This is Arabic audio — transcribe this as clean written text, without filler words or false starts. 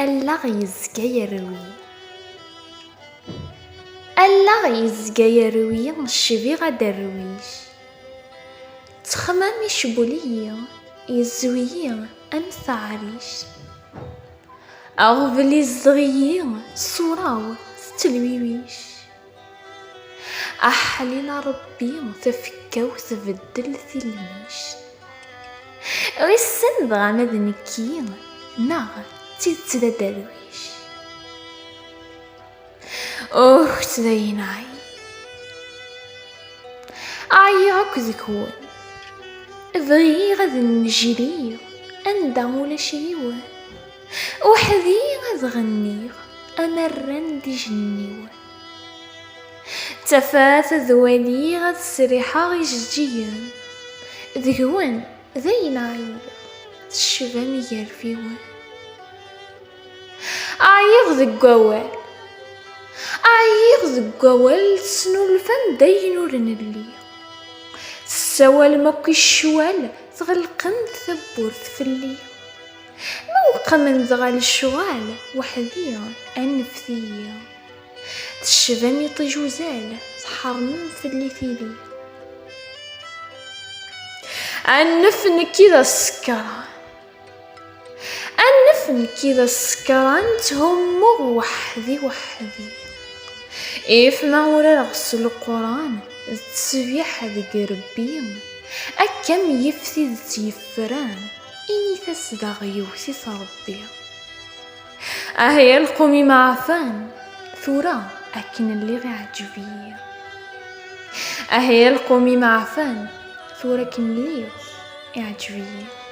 ألا يزكى يروي ألا يزكى يروي الشبي غدا الرويش تخمامي شبولية يزوية أمثى عريش أغفلي الزغية صوراو ستلويويش أحليل ربي تفكا وتبدل ثلميش غيسن بغا مذنكي ناغ تيتدا درويش تدايناي عياك ذكون بغي غد نجري أندا ولا شيوان وحدي غد غنيغ أمرن دي جنيوان تفات ذوالي غد سريحة غيججيان ذكوان ذايناي تشفى يرفيوان عيغ ذكوال عيغ ذكوال تسنو الفم داينو رنلي تسوال مكي الشوال تغلقن ثبورت فلي موقع من ذغال الشغال وحدي أنفثية تشفى طجوزال تحرم فلي ثيلي أنفن كذا السكران أنفن كذا السكران تهمغ وحدي إيف ما ورا رغس القرآن تسبيح ذك ربي أكم يفثي ذي يفران إني تسدغ يوثي ربي أهي القومي معفان ثورا أكن اللي غعجبية أهي القومي معفان ثورا كن اللي يعجبية.